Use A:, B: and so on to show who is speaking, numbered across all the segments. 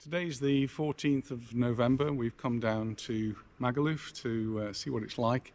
A: Today's the 14th of November. We've come down to Magaluf to see what it's like.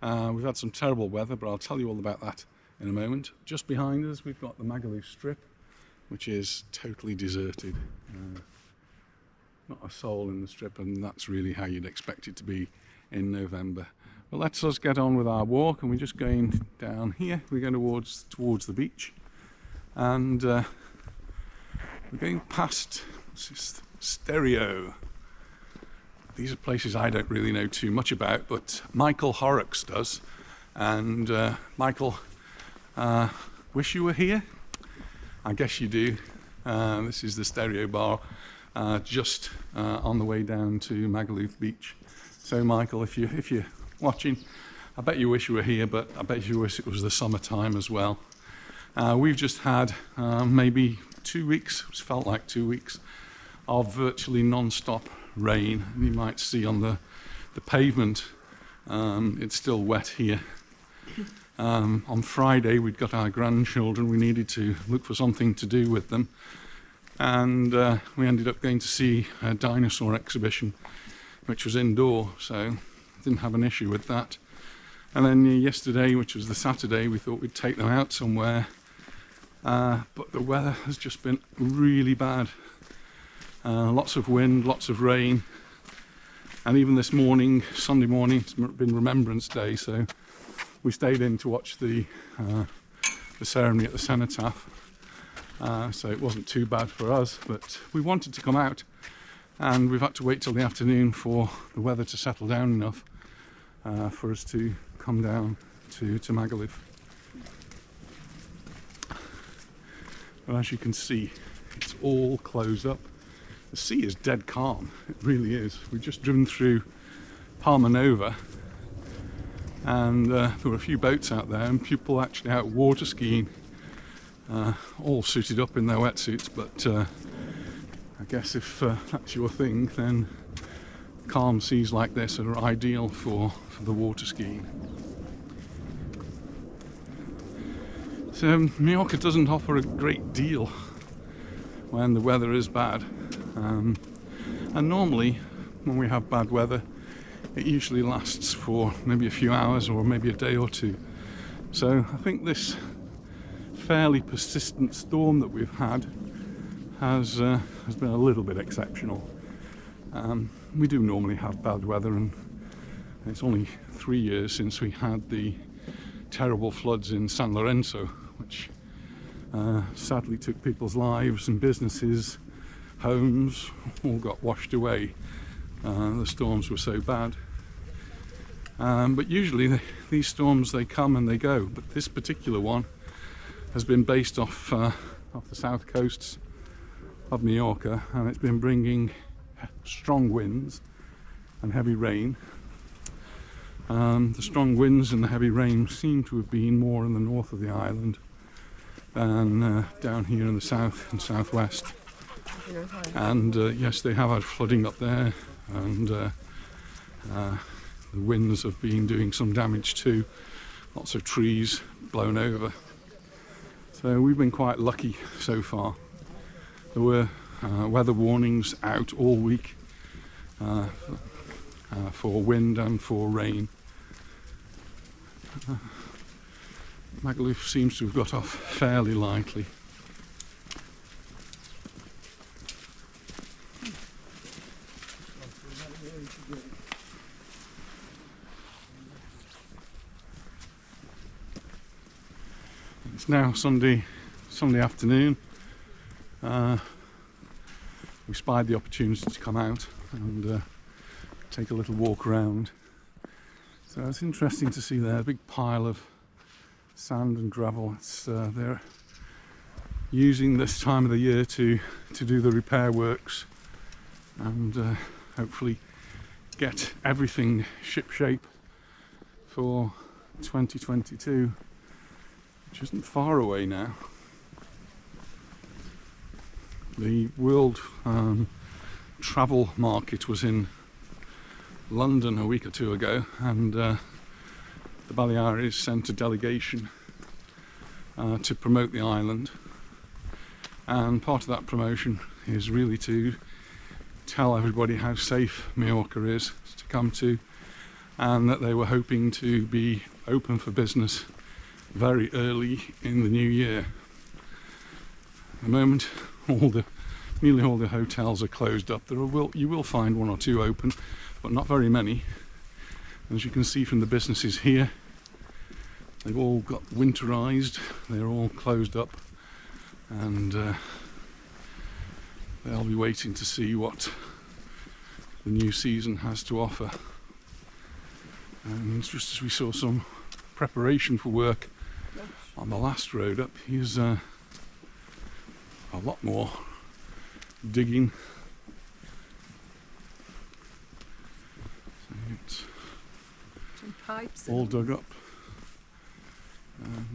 A: We've had some terrible weather, but I'll tell you all about that in a moment. Just behind us we've got the Magalluf strip, which is totally deserted. Not a soul in the strip, and that's really how you'd expect it to be in November. But let's us get on with our walk, and we're just going down here. We're going towards the beach, and we're going past Stereo. These are places I don't really know too much about, but Michael Horrocks does. And Michael, wish you were here? I guess you do. This is the Stereo Bar, just on the way down to Magalluf Beach. So Michael, if you're watching, I bet you wish you were here, but I bet you wish it was the summertime as well. We've just had maybe 2 weeks, it's felt like 2 weeks, of virtually non-stop rain. You might see on the pavement, it's still wet here. On Friday we'd got our grandchildren. We needed to look for something to do with them, and we ended up going to see a dinosaur exhibition, which was indoor, so didn't have an issue with that. And then yesterday, which was the Saturday, we thought we'd take them out somewhere, but the weather has just been really bad. Lots of wind, lots of rain, and even this morning, Sunday morning, it's been Remembrance Day, so we stayed in to watch the ceremony at the cenotaph, so it wasn't too bad for us, but we wanted to come out, and we've had to wait till the afternoon for the weather to settle down enough for us to come down to Magalluf. But as you can see, it's all closed up. The sea is dead calm, it really is. We've just driven through Palma Nova, and there were a few boats out there and people actually out water skiing, all suited up in their wetsuits, but I guess if that's your thing, then calm seas like this are ideal for the water skiing. So Mallorca doesn't offer a great deal when the weather is bad. And normally when we have bad weather, it usually lasts for maybe a few hours or maybe a day or two. So I think this fairly persistent storm that we've had has been a little bit exceptional. We do normally have bad weather, and it's only 3 years since we had the terrible floods in San Lorenzo, which sadly took people's lives and businesses. Homes all got washed away. The storms were so bad. But usually these storms, they come and they go. But this particular one has been based off the south coasts of Mallorca, and it's been bringing strong winds and heavy rain. The strong winds and the heavy rain seem to have been more in the north of the island than down here in the south and southwest. And yes, they have had flooding up there, and the winds have been doing some damage too. Lots of trees blown over. So we've been quite lucky so far. There were weather warnings out all week for wind and for rain. Magalluf seems to have got off fairly lightly. It's now Sunday afternoon. We spied the opportunity to come out and take a little walk around. So it's interesting to see there a big pile of sand and gravel. They're using this time of the year to do the repair works and hopefully get everything shipshape for 2022, which isn't far away now. The world travel market was in London a week or two ago, and the Baleares sent a delegation to promote the island, and part of that promotion is really to tell everybody how safe Mallorca is to come to, and that they were hoping to be open for business very early in the new year. At the moment, nearly all the hotels are closed up. You will find one or two open, but not very many. As you can see from the businesses here, they've all got winterized, they're all closed up, and they'll be waiting to see what the new season has to offer. And just as we saw some preparation for work on the last road up, here's a lot more digging. So it's
B: some pipes
A: all dug up.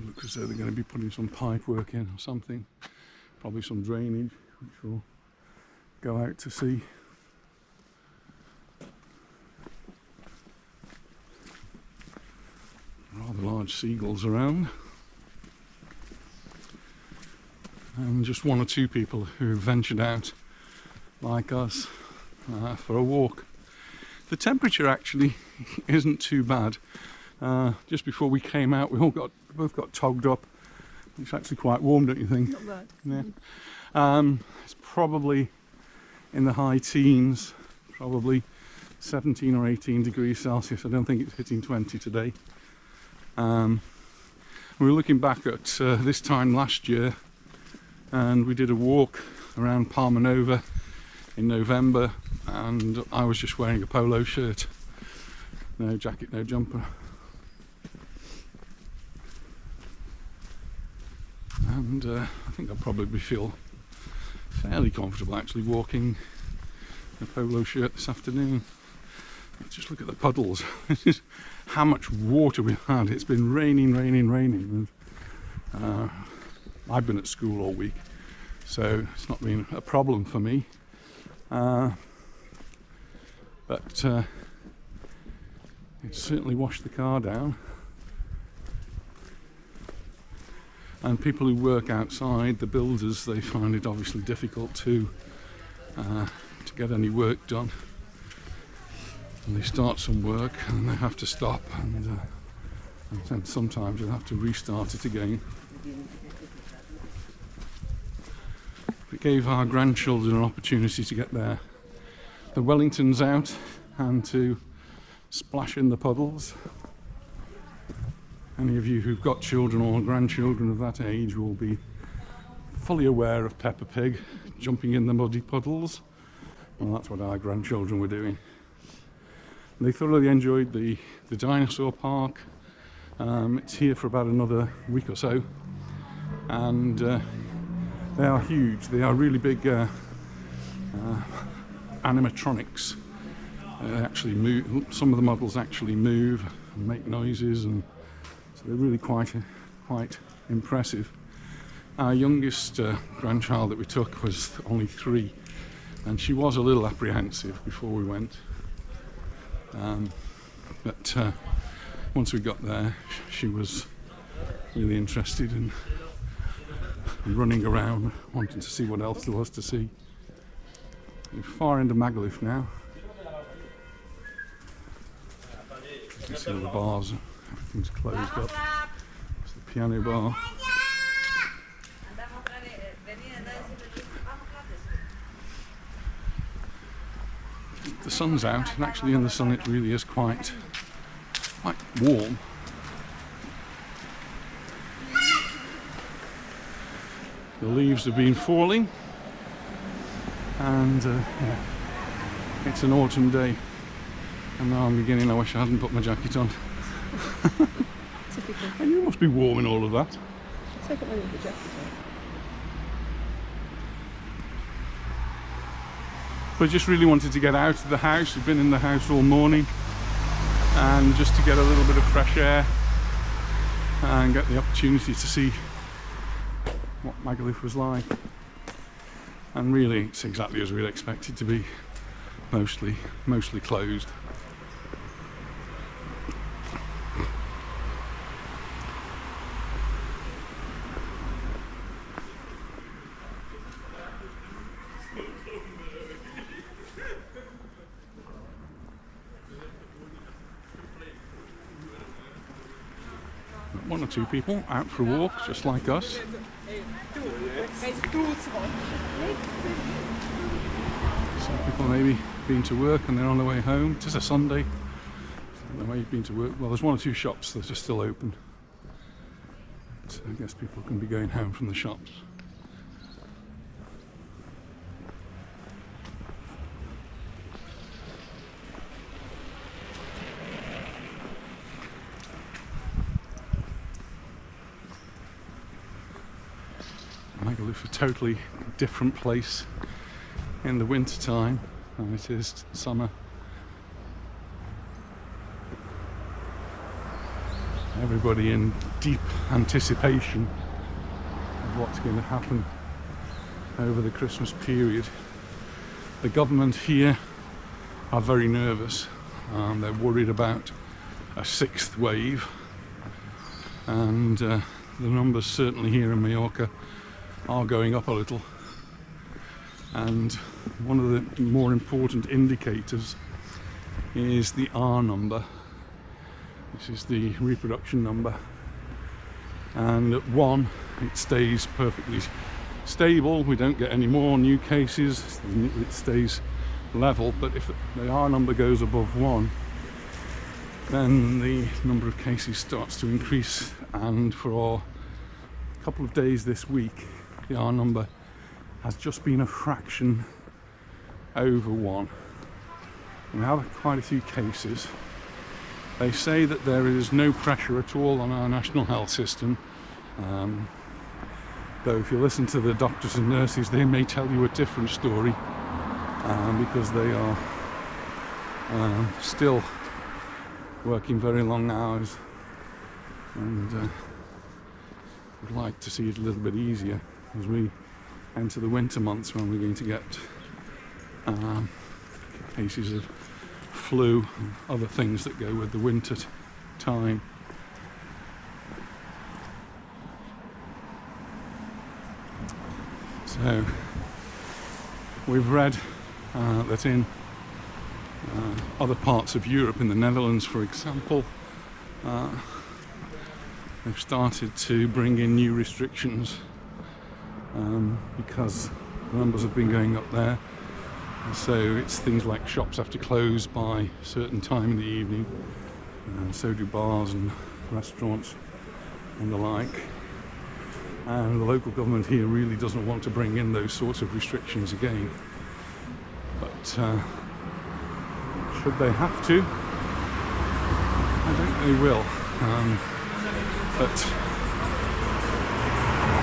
A: Looks as though they're going to be putting some pipe work in or something. Probably some drainage, which we'll go out to see. Rather large seagulls around. And just one or two people who ventured out, like us, for a walk. The temperature actually isn't too bad. Just before we came out, we both got togged up. It's actually quite warm, don't you think?
B: Not bad.
A: Yeah. It's probably in the high teens, probably 17 or 18 degrees Celsius. I don't think it's hitting 20 today. We were looking back at this time last year, and we did a walk around Palma Nova in November, and I was just wearing a polo shirt, no jacket, no jumper. And I think I'll probably feel fairly comfortable actually walking in a polo shirt this afternoon. Just look at the puddles. This is how much water we've had. It's been raining. And, I've been at school all week, so it's not been a problem for me. But it certainly washed the car down. And people who work outside, the builders, they find it obviously difficult to get any work done. And they start some work and they have to stop, and then sometimes you'll have to restart it again. It gave our grandchildren an opportunity to get the Wellingtons out and to splash in the puddles. Any of you who've got children or grandchildren of that age will be fully aware of Peppa Pig jumping in the muddy puddles. Well, that's what our grandchildren were doing. They thoroughly enjoyed the dinosaur park. It's here for about another week or so, and they are huge. They are really big animatronics. They actually move. Some of the models actually move and make noises, and so they're really quite impressive. Our youngest grandchild that we took was only 3, and she was a little apprehensive before we went. But once we got there, she was really interested in running around, wanting to see what else there was to see. We're far into Magalluf now. You can see all the bars, everything's closed up. It's the piano bar. The sun's out, and actually in the sun it really is quite warm. The leaves have been falling, and yeah, it's an autumn day, and now I'm beginning, I wish I hadn't put my jacket on.
B: Typical.
A: And you must be warm in all of that.
B: Take up my little jacket on.
A: But I just really wanted to get out of the house. We've been in the house all morning, and just to get a little bit of fresh air and get the opportunity to see what Magalluf was like. And really, it's exactly as we'd expect it to be, mostly closed. one or two people out for a walk, just like us. Some people maybe been to work and they're on their way home. It is a Sunday. So they may have been to work. Well, there's one or two shops that are still open. So I guess people can be going home from the shops. Magalluf, a totally different place in the winter time than it is summer. Everybody in deep anticipation of what's going to happen over the Christmas period. The government here are very nervous. They're worried about a sixth wave, and the numbers certainly here in Mallorca are going up a little, and one of the more important indicators is the R number. This is the reproduction number, and at 1 it stays perfectly stable. We don't get any more new cases, it stays level, but if the R number goes above 1, then the number of cases starts to increase, and for a couple of days this week the R number has just been a fraction over 1. We have quite a few cases. They say that there is no pressure at all on our national health system, though if you listen to the doctors and nurses they may tell you a different story, because they are still working very long hours, and would like to see it a little bit easier as we enter the winter months, when we're going to get cases of flu and other things that go with the winter time. So we've read that in other parts of Europe, in the Netherlands for example, they've started to bring in new restrictions because the numbers have been going up there. So it's things like shops have to close by a certain time in the evening, and so do bars and restaurants and the like. And the local government here really doesn't want to bring in those sorts of restrictions again. But should they have to? I think they will. But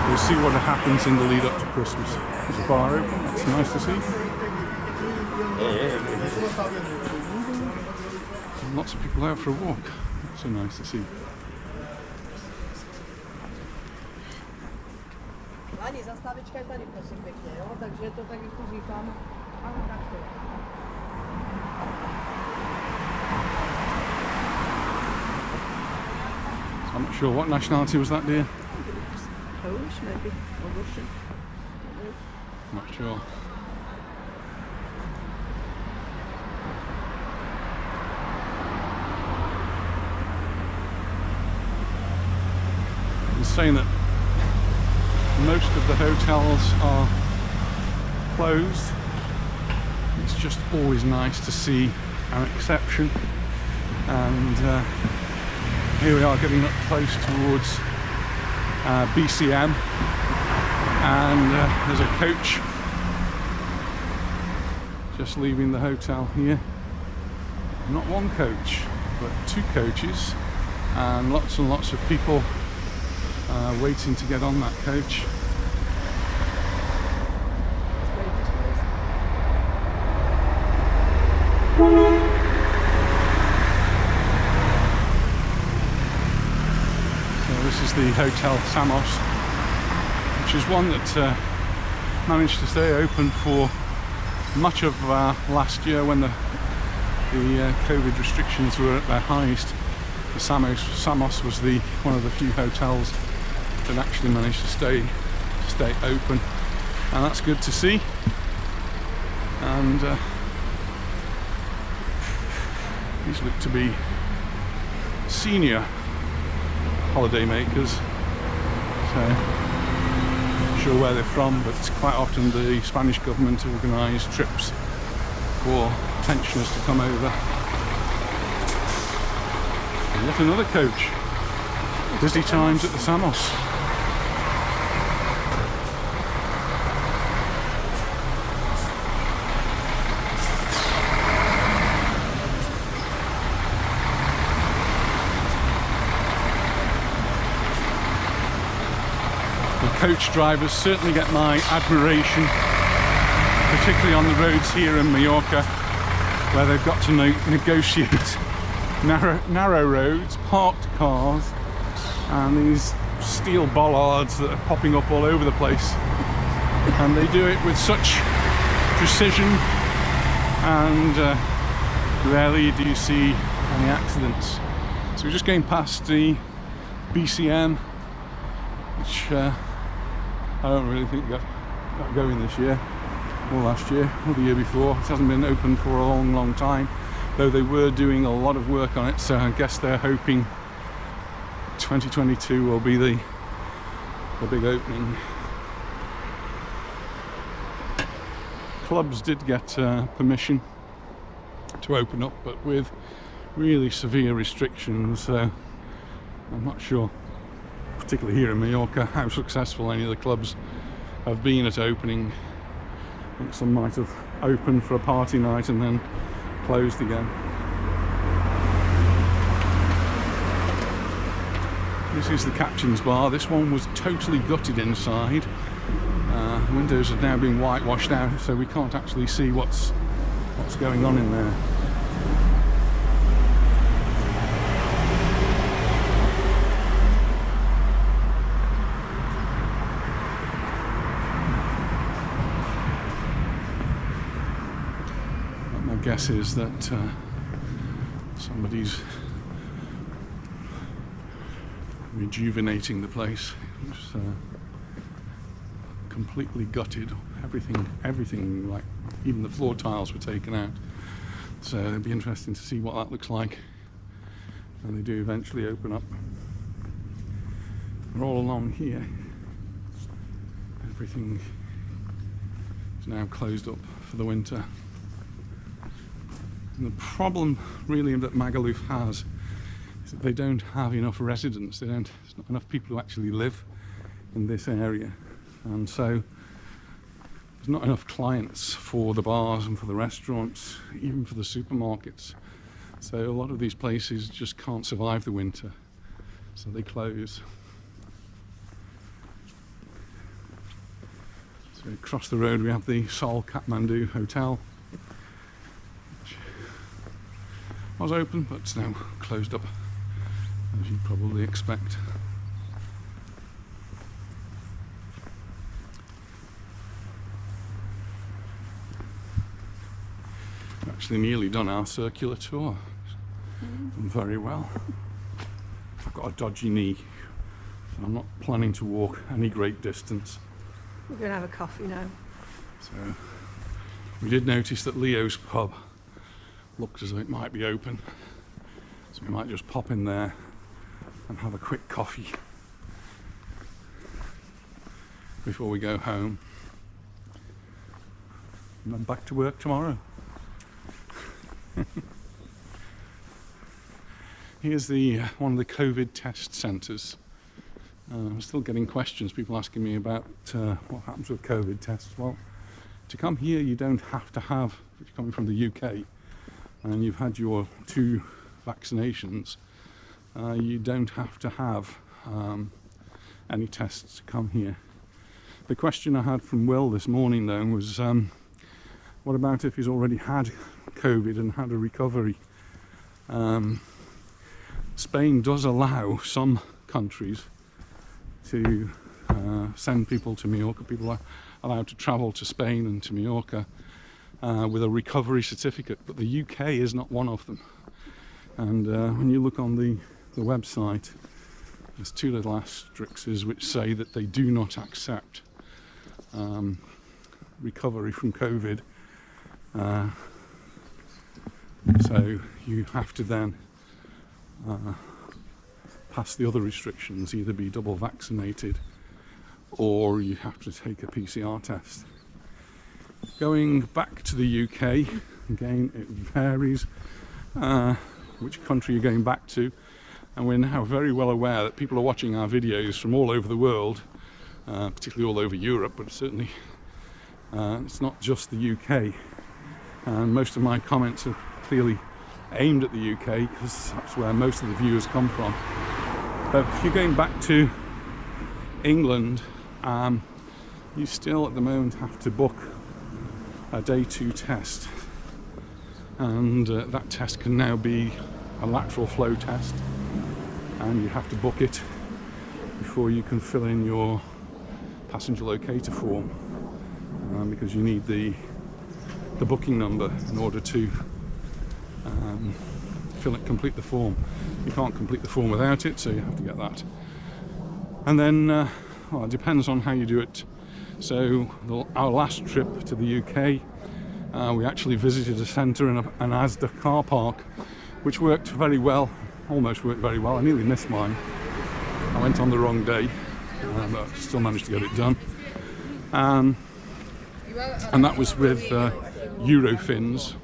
A: we'll see what happens in the lead up to Christmas. There's a bar open, that's nice to see. And lots of people out for a walk, that's so nice to see.
B: Ani, zastavička je tady, prosím pěkně, jo? Takže to tak jako říkám. Ano, tak to.
A: I'm not sure, what nationality was that, dear?
B: Polish maybe, or Russian.
A: Not sure. It's saying that most of the hotels are closed. It's just always nice to see an exception, and here we are getting up close towards BCM, and there's a coach just leaving the hotel here. Not one coach, but 2 coaches, and lots of people waiting to get on that coach. So this is the Hotel Samos, which is one that managed to stay open for much of last year when the COVID restrictions were at their highest. The Samos was one of the few hotels that actually managed to stay open, and that's good to see. And these look to be senior holiday makers. So, not sure where they're from, but quite often the Spanish government organise trips for pensioners to come over. And yet another coach. Busy times at the Samos. Coach drivers certainly get my admiration, particularly on the roads here in Mallorca, where they've got to negotiate narrow roads, parked cars, and these steel bollards that are popping up all over the place. And they do it with such precision, and rarely do you see any accidents. So we're just going past the BCM, which I don't really think got going this year, or last year, or the year before. It hasn't been open for a long time, though they were doing a lot of work on it, so I guess they're hoping 2022 will be the big opening. Clubs did get permission to open up, but with really severe restrictions, so I'm not sure, particularly here in Majorca, how successful any of the clubs have been at opening. I think some might have opened for a party night and then closed again. This is the captain's bar. This one was totally gutted inside. The windows have now been whitewashed out, so we can't actually see what's going on in there. Guess is that somebody's rejuvenating the place. It's completely gutted. Everything, like even the floor tiles were taken out. So it'd be interesting to see what that looks like when they do eventually open up. And all along here, everything is now closed up for the winter. And the problem really that Magalluf has is that they don't have enough residents. There's not enough people who actually live in this area, and so there's not enough clients for the bars and for the restaurants, even for the supermarkets. So a lot of these places just can't survive the winter, so they close. So across the road we have the Sol Kathmandu Hotel, was open, but it's now closed up, as you'd probably expect. We've actually nearly done our circular tour. Done very well. I've got a dodgy knee, so I'm not planning to walk any great distance.
B: We're going to have a coffee now.
A: So we did notice that Leo's pub looks as though it might be open, so we might just pop in there and have a quick coffee before we go home, and then back to work tomorrow. Here's the one of the COVID test centres. I'm still getting questions, people asking me about what happens with COVID tests. Well, to come here you don't have to have, if you're coming from the UK and you've had your 2 vaccinations, you don't have to have any tests to come here. The question I had from Will this morning though was, what about if he's already had COVID and had a recovery? Spain does allow some countries to send people to Majorca. People are allowed to travel to Spain and to Majorca with a recovery certificate, but the UK is not one of them. And when you look on the website, there's 2 little asterisks which say that they do not accept recovery from COVID. So you have to then pass the other restrictions, either be double vaccinated or you have to take a PCR test. Going back to the UK, again it varies which country you're going back to, and we're now very well aware that people are watching our videos from all over the world, particularly all over Europe, but certainly it's not just the UK, and most of my comments are clearly aimed at the UK because that's where most of the viewers come from. But if you're going back to England, you still at the moment have to book a day 2 test, and that test can now be a lateral flow test, and you have to book it before you can fill in your passenger locator form, because you need the booking number in order to complete the form. You can't complete the form without it, so you have to get that. And then well, it depends on how you do it. So our last trip to the UK, we actually visited a centre in an Asda car park, which worked very well, almost worked very well. I nearly missed mine. I went on the wrong day, but still managed to get it done. And that was with Eurofins,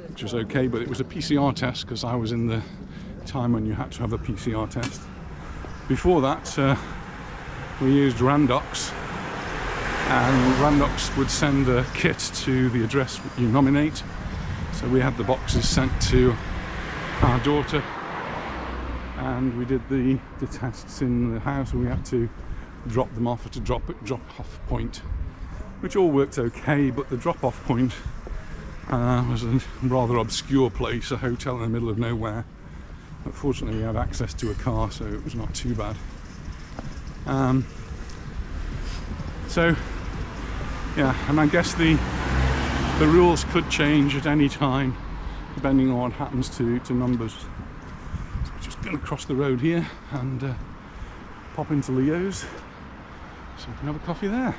A: which was okay, but it was a PCR test because I was in the time when you had to have a PCR test. Before that, we used Randox, and Randox would send a kit to the address you nominate. So we had the boxes sent to our daughter, and we did the tests in the house, and we had to drop them off at a drop-off point, which all worked okay, but the drop-off point was a rather obscure place, a hotel in the middle of nowhere. But fortunately we had access to a car, so it was not too bad. So yeah, and I guess the rules could change at any time depending on what happens to numbers. So we're just going to cross the road here and pop into Leo's so we can have a coffee there.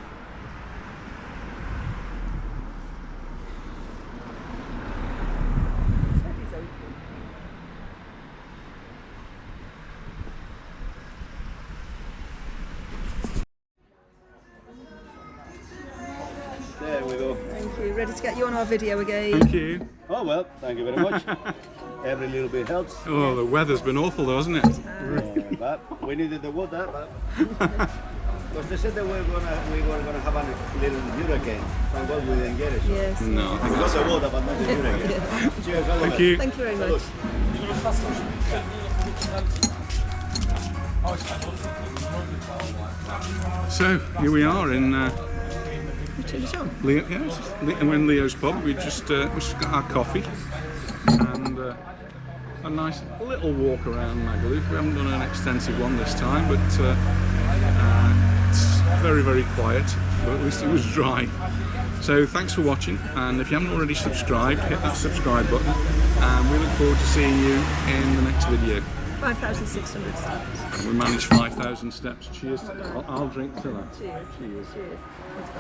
C: There we go.
B: Thank you. Ready to get you on our video again.
A: Thank you.
C: Oh well, thank you very much. Every little bit helps.
A: Oh, the weather's been awful though, hasn't it?
C: But we needed the water, but because they said that we were gonna have a little hurricane. Thank God we didn't get it. So.
B: Yes.
A: No, I think
C: We got the water, but not the hurricane.
B: Yeah.
C: Cheers, all the
A: Thank
C: best.
A: you.
B: Thank you very much.
A: So here we are in
B: Turn it on.
A: Leo, yes, we're in Leo's pub. We just got our coffee and a nice little walk around Magalluf. We haven't done an extensive one this time, but it's very, very quiet, but at least it was dry. So thanks for watching, and if you haven't already subscribed, hit that subscribe button, and we look forward to seeing you in the next video.
B: 5,600 steps.
A: And we managed 5,000 steps. Cheers to that. I'll drink to that.
B: Cheers.
A: Cheers.
B: Cheers. Let's go.